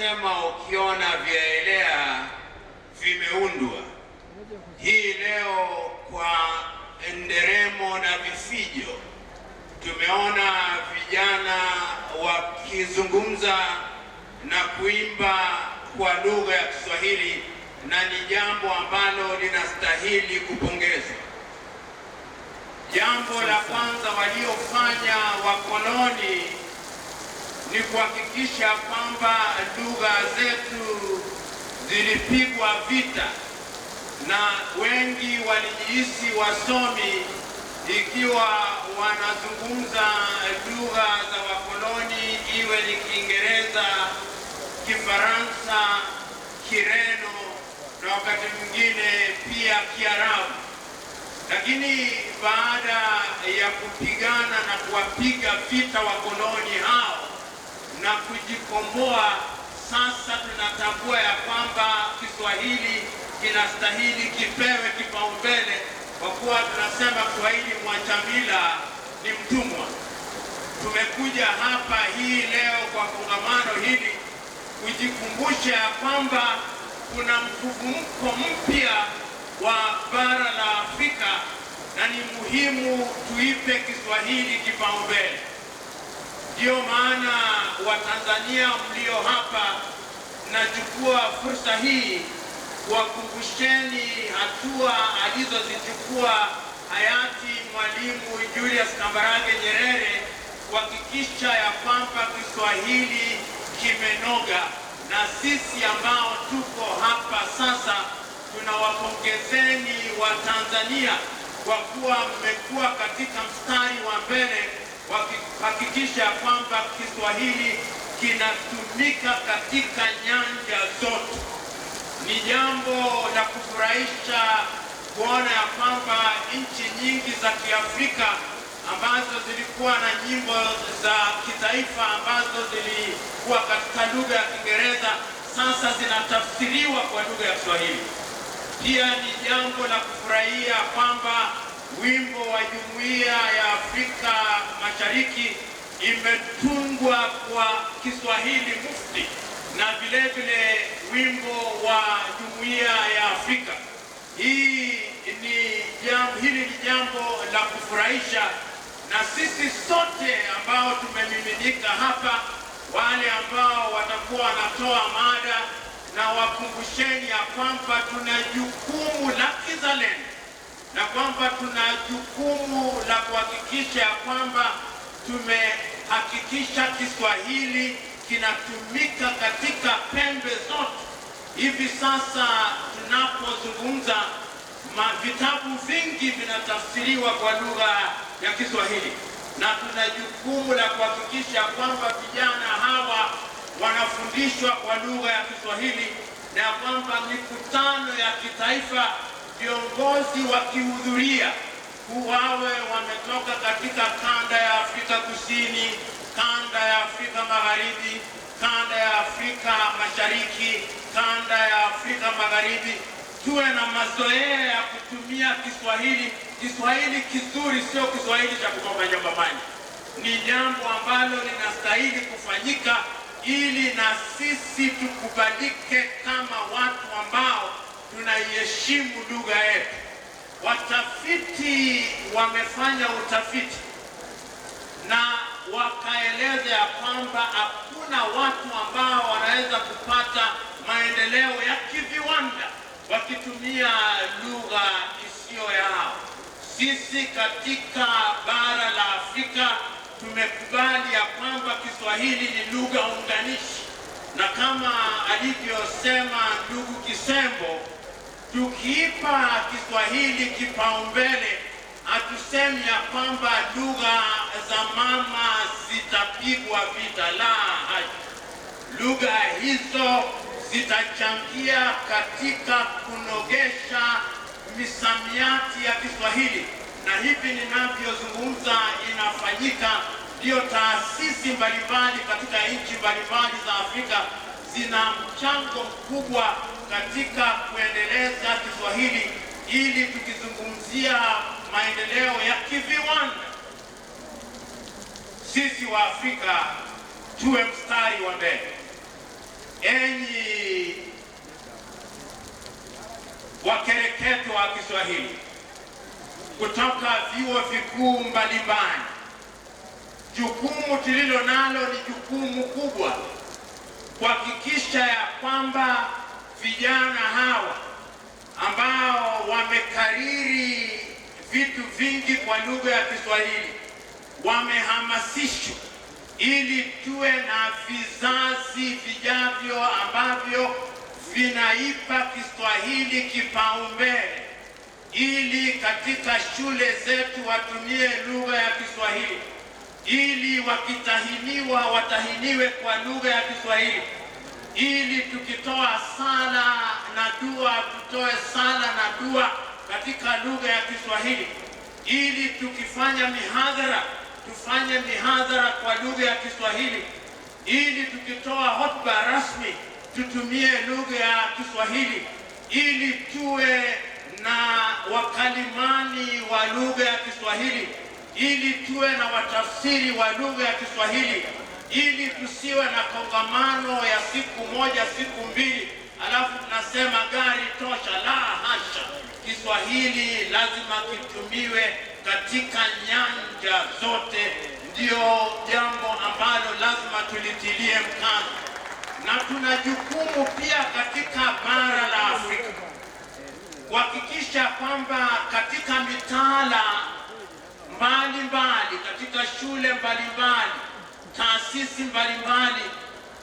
wanasema ukiona vyaelea vimeundwa. Hii leo kwa nderemo na vifijo tumeona vijana wakizungumza na kuimba kwa lugha ya Kiswahili, na ni jambo ambalo linastahili kupongezwa. Jambo la kwanza waliofanya wakoloni ni kuhakikisha kwamba lugha zetu zilipigwa vita, na wengi walijihisi wasomi ikiwa wanazungumza lugha za wakoloni, iwe ni Kiingereza, Kifaransa, Kireno na wakati mwingine pia Kiarabu. Lakini baada ya kupigana na kuwapiga vita wakoloni hao na kujikomboa, sasa tunatambua ya kwamba Kiswahili kinastahili kipewe kipaumbele, kwa kuwa tunasema Kiswahili mwacha mila ni mtumwa. Tumekuja hapa hii leo kwa kongamano hili kujikumbusha ya kwamba kuna mfumuko mpya wa bara la Afrika na ni muhimu tuipe Kiswahili kipaumbele. Ndio maana Watanzania mlio hapa, nachukua fursa hii kuwakumbusheni hatua alizozichukua hayati Mwalimu Julius Kambarage Nyerere kuhakikisha ya kwamba Kiswahili kimenoga, na sisi ambao tuko hapa sasa tunawapongezeni Watanzania kwa kuwa mmekuwa katika mstari wa mbele wakihakikisha kwamba Kiswahili kinatumika katika nyanja zote. Ni jambo la kufurahisha kuona ya kwamba nchi nyingi za Kiafrika ambazo zilikuwa na nyimbo za kitaifa ambazo zilikuwa katika lugha ya Kiingereza sasa zinatafsiriwa kwa lugha ya Kiswahili. Pia ni jambo la kufurahia kwamba wimbo wa Jumuiya ya Afrika Mashariki imetungwa kwa Kiswahili mufti, na vile vile wimbo wa Jumuiya ya Afrika. Hili ni jambo la kufurahisha, na sisi sote ambao tumemiminika hapa, wale ambao watakuwa wanatoa mada, na wakumbusheni ya kwamba tuna jukumu la kizalendo, na kwamba tuna jukumu la kuhakikisha ya kwamba tumehakikisha Kiswahili kinatumika katika pembe zote. Hivi sasa tunapozungumza, vitabu vingi vinatafsiriwa kwa lugha ya Kiswahili, na tuna jukumu la kuhakikisha kwamba vijana hawa wanafundishwa kwa lugha ya Kiswahili, na kwamba mikutano ya kitaifa viongozi wakihudhuria wawe wametoka katika kanda ya Afrika Kusini, kanda ya Afrika Magharibi, kanda ya Afrika Mashariki, kanda ya Afrika Magharibi. Tuwe na mazoea ya kutumia Kiswahili. Kiswahili kizuri, sio Kiswahili cha kutoka nyumbani. Ni jambo ambalo linastahili kufanyika ili na sisi tukubalike kama watu ambao tunaiheshimu lugha yetu. Watafiti wamefanya utafiti na wakaeleza ya kwamba hakuna watu ambao wanaweza kupata maendeleo ya kiviwanda wakitumia lugha isiyo yao. Sisi katika bara la Afrika tumekubali ya kwamba Kiswahili ni lugha unganishi, na kama alivyosema ndugu Kisembo, tukiipa Kiswahili kipaumbele, hatusemi ya kwamba lugha za mama zitapigwa vita. La hasha, lugha hizo zitachangia katika kunogesha misamiati ya Kiswahili, na hivi ninavyozungumza inafanyika. Ndio taasisi mbalimbali katika nchi mbalimbali za Afrika zina mchango mkubwa katika kuendeleza Kiswahili, ili tukizungumzia maendeleo ya kiviwanda, sisi wa Afrika tuwe mstari wa mbele. Kiswahili kutoka vyuo vikuu mbalimbali. Jukumu tulilo nalo ni jukumu kubwa, kuhakikisha ya kwamba vijana hawa ambao wamekariri vitu vingi kwa lugha ya Kiswahili wamehamasishwa ili tuwe na vizazi vijavyo ambavyo vinaipa Kiswahili kipaumbele, ili katika shule zetu watumie lugha ya Kiswahili, ili wakitahiniwa watahiniwe kwa lugha ya Kiswahili, ili tukitoa sala na dua tutoe sala na dua katika lugha ya Kiswahili, ili tukifanya mihadhara tufanye mihadhara kwa lugha ya Kiswahili, ili tukitoa hotuba rasmi tutumie lugha ya Kiswahili, ili tuwe na wakalimani wa lugha ya Kiswahili, ili tuwe na watafsiri wa lugha ya Kiswahili, ili tusiwe na kongamano ya siku moja siku mbili alafu tunasema gari tosha. La hasha, Kiswahili lazima kitumiwe katika nyanja zote. Ndio jambo ambalo lazima tulitilie mkazo, na tuna jukumu pia katika bara la Afrika kuhakikisha kwamba katika mitaala mbalimbali, katika shule mbalimbali, taasisi mbalimbali,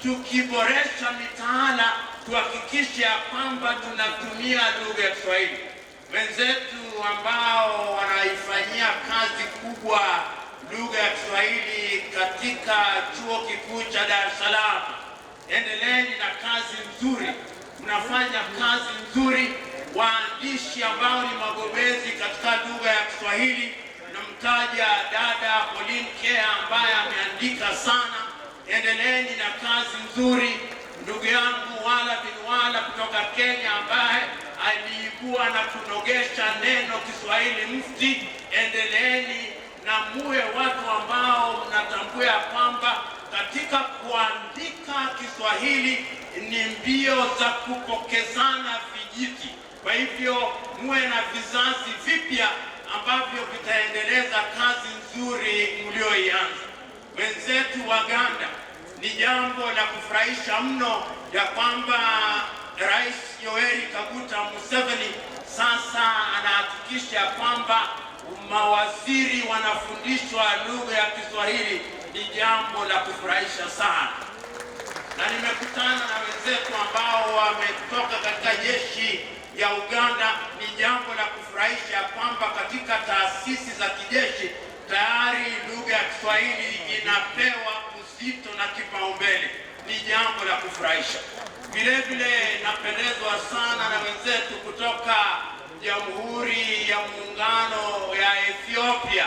tukiboresha mitaala tuhakikishe kwamba tunatumia lugha ya Kiswahili. Wenzetu ambao wanaifanyia kazi kubwa lugha ya Kiswahili katika chuo kikuu cha Dar es Salaam, endeleeni na kazi nzuri, mnafanya kazi nzuri. Waandishi ambao ni mabobezi katika lugha ya Kiswahili, namtaja dada Pauline Kea ambaye ameandika sana, endeleeni na kazi nzuri. Ndugu yangu Wala bin Wala kutoka Kenya ambaye aliibua na kunogesha neno Kiswahili mufti, endeleeni na muwe watu ambao mnatambua kwamba katika kuandika Kiswahili ni mbio za kupokezana vijiti. Kwa hivyo muwe na vizazi vipya ambavyo vitaendeleza kazi nzuri mlioianza. Wenzetu Waganda, ni jambo la kufurahisha mno ya kwamba Rais Yoweri Kaguta Museveni sasa anahakikisha kwamba mawaziri wanafundishwa lugha ya Kiswahili. Ni jambo la kufurahisha sana, na nimekutana na wenzetu ambao wametoka katika jeshi ya Uganda. Ni jambo la kufurahisha kwamba katika taasisi za kijeshi tayari lugha ya Kiswahili inapewa uzito na kipaumbele. Ni jambo la kufurahisha. Vile vile napendezwa sana na wenzetu kutoka Jamhuri ya Muungano ya Ethiopia.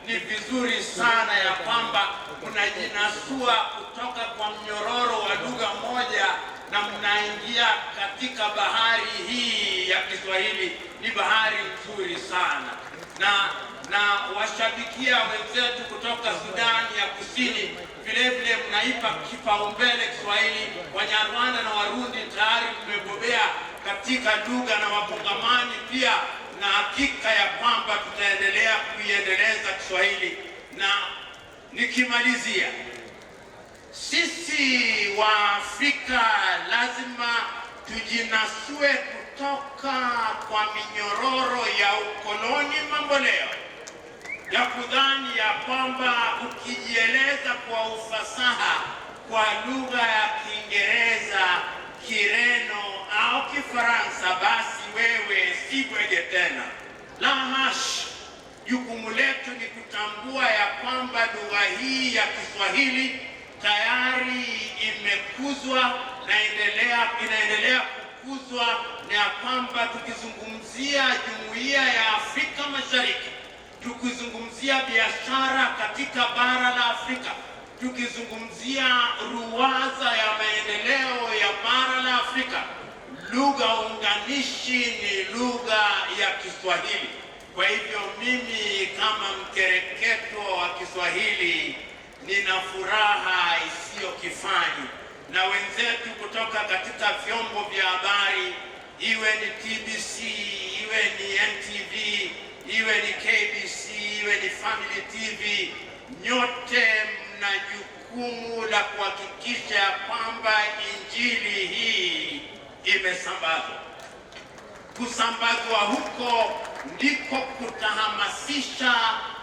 Ni vizuri sana ya kwamba mnajinasua kutoka kwa mnyororo wa lugha moja na mnaingia katika bahari hii ya Kiswahili. Ni bahari nzuri sana, na washabikia wenzetu kutoka Sudani ya Kusini. Vile vile mnaipa kipaumbele Kiswahili. Wanyarwanda na Warundi tayari mmebobea katika lugha na wakongamani pia, na hakika ya kwamba tutaendelea kuiendeleza Kiswahili. Na nikimalizia, sisi wa Afrika lazima tujinasue kutoka kwa minyororo ya ukoloni mamboleo ya kudhani ya kwamba ukijieleza kwa ufasaha kwa lugha ya Kiingereza, Kireno au Kifaransa basi wewe si bwege tena. La hasha, jukumu letu ni kutambua ya kwamba lugha hii ya Kiswahili tayari imekuzwa na inaendelea kukuzwa, na ya kwamba tukizungumzia Jumuiya ya Afrika Mashariki, tukizungumzia biashara katika bara la Afrika, tukizungumzia ruwaza ya maendeleo ya bara la Afrika, lugha unganishi ni lugha ya Kiswahili. Kwa hivyo mimi kama mkereketo wa Kiswahili nina furaha isiyo kifani, na wenzetu kutoka katika vyombo vya habari iwe ni TBC, iwe ni NTV, iwe ni KBC, iwe ni Family TV, nyote mna jukumu la kuhakikisha kwamba injili hii imesambazwa. Kusambazwa huko ndiko kutahamasisha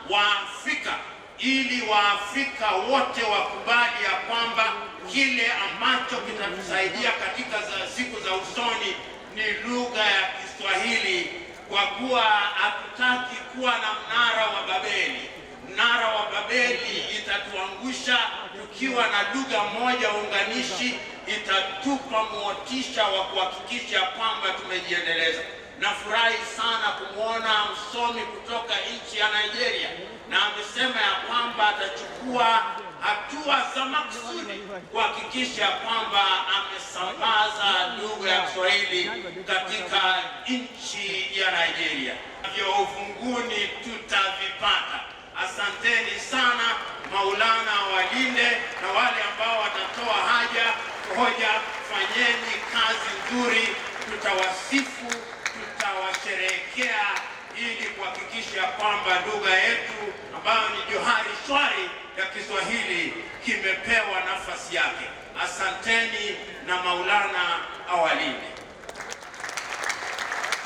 Waafrika ili Waafrika wote wakubali ya kwamba kile ambacho kitatusaidia katika siku za usoni ni lugha ya Kiswahili, kwa kuwa hatutaki kuwa na mnara wa Babeli. Mnara wa Babeli itatuangusha. Tukiwa na lugha moja unganishi, itatupa motisha wa kuhakikisha kwamba tumejiendeleza. Nafurahi sana kumwona msomi kutoka nchi ya Nigeria, na amesema ya kwamba atachukua hatua za makusudi kuhakikisha kwamba amesambaza lugha ya Kiswahili katika nchi ya Nigeria. Hivyo uvunguni tutavipata. Asanteni sana. Maulana walinde, na wale ambao watatoa hoja, fanyeni kazi nzuri. Tutawasifu, tutawasherehekea ili kuhakikisha kwamba lugha yetu ambayo ni johari shwari ya Kiswahili kimepewa nafasi yake. Asanteni na Maulana awalinde.